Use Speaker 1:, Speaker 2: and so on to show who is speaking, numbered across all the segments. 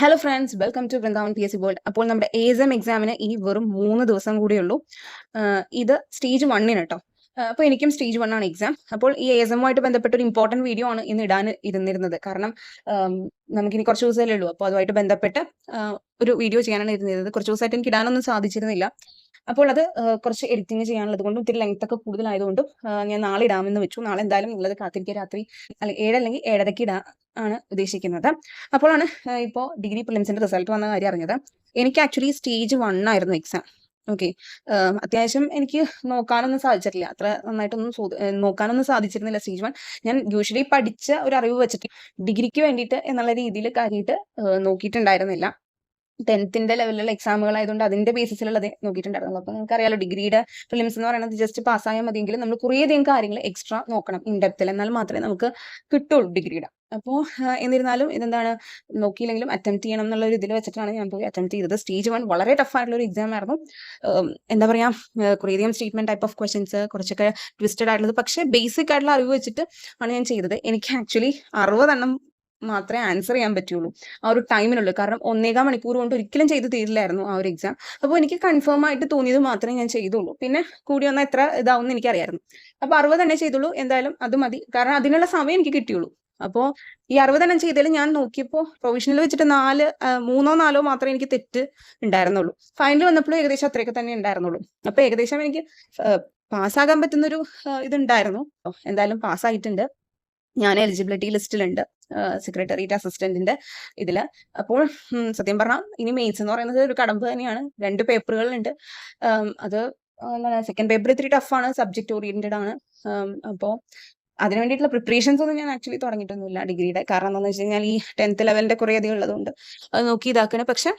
Speaker 1: Hello friends, welcome to Vrindavan PSC world. അപ്പോൾ നമ്മുടെ ASM എക്സാമിന് ഇനി വെറും 3 ദിവസം കൂടിയുള്ളൂ. ഇത് സ്റ്റേജ് 1 കേട്ടോ. അപ്പോൾ എനിക്കും സ്റ്റേജ് 1 ആണ് എക്സാം. അപ്പോൾ ഈ ASMുമായിട്ട് ബന്ധപ്പെട്ട ഒരു ഇമ്പോർട്ടൻറ്റ് വീഡിയോ ആണ് ഇന്ന് ഇടാൻ ഇരുന്നിരുന്നത്. കാരണം നമുക്കിനി കുറച്ച് ദിവസമല്ലേ ഉള്ളൂ. അപ്പോൾ അതുമായിട്ട് ബന്ധപ്പെട്ട് ഒരു വീഡിയോ ചെയ്യാനാണ് ഇരുന്നിരുന്നത്. കുറച്ച് ദിവസമായിട്ട് എനിക്ക് ഇടാനൊന്നും സാധിച്ചിരുന്നില്ല. അപ്പോൾ അത് കുറച്ച് എഡിറ്റിംഗ് ചെയ്യാനുള്ളത് കൊണ്ടും ഇത്തിരി ലെങ്ത് ഒക്കെ കൂടുതലായതുകൊണ്ടും ഞാൻ നാളെ ഇടാമെന്ന് വെച്ചു. നാളെ എന്തായാലും നിങ്ങളത് കാത്തിരിക്കുക. രാത്രി 7 അല്ലെങ്കിൽ 7:30 ഇടാൻ ആണ് ഉദ്ദേശിക്കുന്നത്. അപ്പോഴാണ് ഇപ്പോൾ ഡിഗ്രി പ്രിലിംസിന്റെ റിസൾട്ട് വന്ന കാര്യം അറിഞ്ഞത്. എനിക്ക് ആക്ച്വലി സ്റ്റേജ് 1 ആയിരുന്നു എക്സാം. ഓക്കെ, അത്യാവശ്യം എനിക്ക് നോക്കാനൊന്നും സാധിച്ചിട്ടില്ല. അത്ര നന്നായിട്ടൊന്നും നോക്കാനൊന്നും സാധിച്ചിരുന്നില്ല സ്റ്റേജ് 1. ഞാൻ യൂഷ്വലി പഠിച്ച ഒരു അറിവ് വെച്ചിട്ട് ഡിഗ്രിക്ക് വേണ്ടിയിട്ട് എന്നുള്ള രീതിയിൽ കാര്യമായിട്ട് നോക്കിയിട്ടുണ്ടായിരുന്നില്ല. 10th ലെവലിലുള്ള എക്സാമുകളായതുകൊണ്ട് അതിന്റെ ബേസിസിലുള്ളത് നോക്കിയിട്ടുണ്ടായിരുന്നു. അപ്പോൾ നിങ്ങൾക്ക് അറിയാലോ, ഡിഗ്രിയുടെ പ്രിലിംസ് എന്ന് പറയുന്നത് ജസ്റ്റ് പാസ്സായാൽ മതിയെങ്കിലും നമ്മൾ കുറേയധികം കാര്യങ്ങൾ എക്സ്ട്രാ നോക്കണം ഇൻഡെപ്തിൽ, എന്നാൽ മാത്രമേ നമുക്ക് കിട്ടുള്ളൂ ഡിഗ്രിയുടെ. അപ്പോൾ എന്നിരുന്നാലും ഇതെന്താണ്, നോക്കിയില്ലെങ്കിലും അറ്റംപ്റ്റ് ചെയ്യണം എന്നുള്ള ഒരു ഇതിൽ വെച്ചിട്ടാണ് ഞാൻ പോയി അറ്റംപ്റ്റ് ചെയ്തത്. സ്റ്റേജ് 1 വളരെ ടഫായിട്ടുള്ള ഒരു എക്സാം ആയിരുന്നു. എന്താ പറയുക, കുറേയധികം സ്റ്റേറ്റ്മെന്റ് ടൈപ്പ് ഓഫ് ക്വസ്റ്റ്യൻസ്, കുറച്ചൊക്കെ ട്വിസ്റ്റഡ് ആയിട്ടുള്ളത്, പക്ഷേ ബേസിക് ആയിട്ടുള്ള അറിവ് വെച്ചിട്ട് ആണ് ഞാൻ ചെയ്തത്. എനിക്ക് ആക്ച്വലി 60 എണ്ണം മാത്രമേ ആൻസർ ചെയ്യാൻ പറ്റുള്ളൂ ആ ഒരു ടൈമിനുള്ളൂ. കാരണം 1.25 മണിക്കൂർ കൊണ്ട് ഒരിക്കലും ചെയ്ത് തീരില്ലായിരുന്നു ആ ഒരു എക്സാം. അപ്പോൾ എനിക്ക് കൺഫേം ആയിട്ട് തോന്നിയത് മാത്രമേ ഞാൻ ചെയ്തുള്ളൂ. പിന്നെ കൂടി വന്നാൽ എത്ര ഇതാവും എനിക്കറിയായിരുന്നു. അപ്പോൾ 60 തന്നെ ചെയ്തുള്ളൂ. എന്തായാലും അത് മതി, കാരണം അതിനുള്ള സമയം എനിക്ക് കിട്ടിയുള്ളൂ. അപ്പോൾ ഈ 60 എണ്ണം ചെയ്തതിൽ ഞാൻ നോക്കിയപ്പോൾ പ്രൊവിഷണൽ വെച്ചിട്ട് 3 or 4 മാത്രമേ എനിക്ക് തെറ്റ് ഉണ്ടായിരുന്നുള്ളൂ. ഫൈനൽ വന്നപ്പോഴും ഏകദേശം അത്രയൊക്കെ തന്നെ ഉണ്ടായിരുന്നുള്ളൂ. അപ്പോൾ ഏകദേശം എനിക്ക് പാസ്സാകാൻ പറ്റുന്നൊരു ഇതുണ്ടായിരുന്നു. എന്തായാലും പാസ്സായിട്ടുണ്ട്. ഞാൻ എലിജിബിലിറ്റി ലിസ്റ്റിലുണ്ട്, സെക്രട്ടേറിയറ്റ് അസിസ്റ്റന്റിന്റെ ഇതിൽ. അപ്പോൾ സത്യം പറഞ്ഞാൽ ഇനി മെയിൻസ് എന്ന് പറയുന്നത് ഒരു കടമ്പ് തന്നെയാണ്. 2 പേപ്പറുകളുണ്ട്. അത് സെക്കൻഡ് പേപ്പർ ഇത്തിരി ടഫാണ്, സബ്ജക്ട് ഓറിയന്റഡ് ആണ്. അപ്പോൾ അതിന് വേണ്ടിയിട്ടുള്ള പ്രിപ്പറേഷൻസ് ഒന്നും ഞാൻ ആക്ച്വലി തുടങ്ങിയിട്ടൊന്നുമില്ല ഡിഗ്രിയുടെ. കാരണം എന്താണെന്ന് വെച്ച് കഴിഞ്ഞാൽ ഈ 10th ലെവലിന്റെ കുറേ അധികം ഉള്ളതുകൊണ്ട് അത് നോക്കി ഇതാക്കണം. പക്ഷെ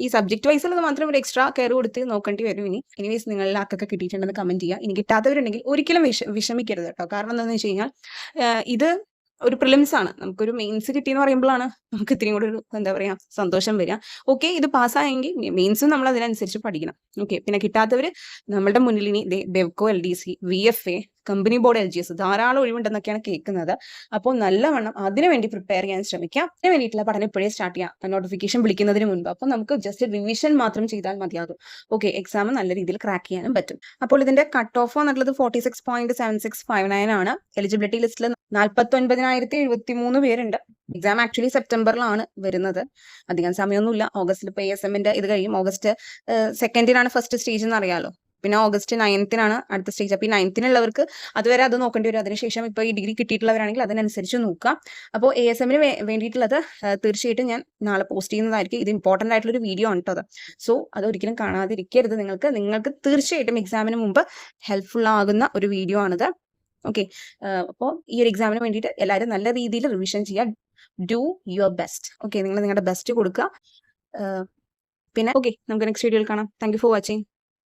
Speaker 1: ഈ സബ്ജക്ട് വൈസ് ഉള്ളത് മാത്രം ഒരു എക്സ്ട്രാ കെയർ കൊടുത്ത് നോക്കേണ്ടി വരും. എനിവേസ് നിങ്ങളിൽ ആർക്കൊക്കെ കിട്ടിയിട്ടുണ്ടെന്ന് കമന്റ് ചെയ്യുക. ഇനി കിട്ടാത്തവരുണ്ടെങ്കിൽ ഒരിക്കലും വിഷമിക്കരുത് കേട്ടോ. കാരണം എന്താണെന്ന് വെച്ച് കഴിഞ്ഞാൽ ഇത് ഒരു പ്രിലിംസ് ആണ്. നമുക്കൊരു മെയിൻസ് കിട്ടിയെന്ന് പറയുമ്പോഴാണ് നമുക്ക് ഇത്രയും കൂടെ ഒരു എന്താ പറയുക സന്തോഷം വരിക. ഓക്കെ, ഇത് പാസ്സായെങ്കിൽ മെയിൻസും നമ്മൾ അതിനനുസരിച്ച് പഠിക്കണം. ഓക്കെ, പിന്നെ കിട്ടാത്തവർ നമ്മളുടെ മുന്നിൽ ഇനി Bevco, LDC, VFA, company board, LGS ധാരാളം ഒഴിവുണ്ടെന്നൊക്കെയാണ് കേൾക്കുന്നത്. അപ്പോൾ നല്ലവണ്ണം അതിനുവേണ്ടി പ്രിപ്പയർ ചെയ്യാൻ ശ്രമിക്കാം. അതിന് വേണ്ടിയിട്ടുള്ള പഠനം ഇപ്പോഴേ സ്റ്റാർട്ട് ചെയ്യാം, നോട്ടിഫിക്കേഷൻ വിളിക്കുന്നതിന് മുൻപ്. അപ്പോൾ നമുക്ക് ജസ്റ്റ് റിവിഷൻ മാത്രം ചെയ്താൽ മതിയാകും. ഓക്കെ, എക്സാം നല്ല രീതിയിൽ ക്രാക്ക് ചെയ്യാനും പറ്റും. അപ്പോൾ ഇതിന്റെ കട്ട് ഓഫ് എന്നുള്ളത് 46.7659 ആണ്. എലിജിബിലിറ്റി ലിസ്റ്റിൽ 49,073 പേരുണ്ട്. എക്സാം ആക്ച്വലി സെപ്റ്റംബറിലാണ് വരുന്നത്. അധികം സമയമൊന്നുമില്ല. ഓഗസ്റ്റിൽ ഇപ്പോൾ ASMന്റെ ഇത് കഴിയും. ഓഗസ്റ്റ് 2 ഫസ്റ്റ് സ്റ്റേജ് എന്ന് അറിയാലോ. പിന്നെ ഓഗസ്റ്റ് 9 അടുത്ത സ്റ്റേജ്. അപ്പോൾ ഈ 9 അതുവരെ അത് നോക്കേണ്ടി വരും. അതിനുശേഷം ഇപ്പോൾ ഈ ഡിഗ്രി കിട്ടിയിട്ടുള്ളവരാണെങ്കിൽ അതിനനുസരിച്ച് നോക്കാം. അപ്പോൾ ASMന് വേണ്ടിയിട്ടുള്ളത് തീർച്ചയായിട്ടും ഞാൻ നാളെ പോസ്റ്റ് ചെയ്യുന്നതായിരിക്കും. ഇത് ഇമ്പോർട്ടൻ്റ് ആയിട്ടുള്ളൊരു വീഡിയോ ആണ് കേട്ടോ അത്. സോ അതൊരിക്കലും കാണാതിരിക്കരുത്. നിങ്ങൾക്ക് തീർച്ചയായിട്ടും എക്സാമിന് മുമ്പ് ഹെൽപ്ഫുൾ ആകുന്ന ഒരു വീഡിയോ ആണിത്. ഓക്കെ, അപ്പോൾ ഈ ഒരു എക്സാമിന് വേണ്ടിയിട്ട് എല്ലാവരും നല്ല രീതിയിൽ റിവിഷൻ ചെയ്യുക. Do your best. ഓക്കെ, നിങ്ങൾ നിങ്ങളുടെ ബെസ്റ്റ് കൊടുക്കുക. പിന്നെ ഓക്കെ, നമുക്ക് നെക്സ്റ്റ് വീഡിയോയിൽ കാണാം. Thank you for watching.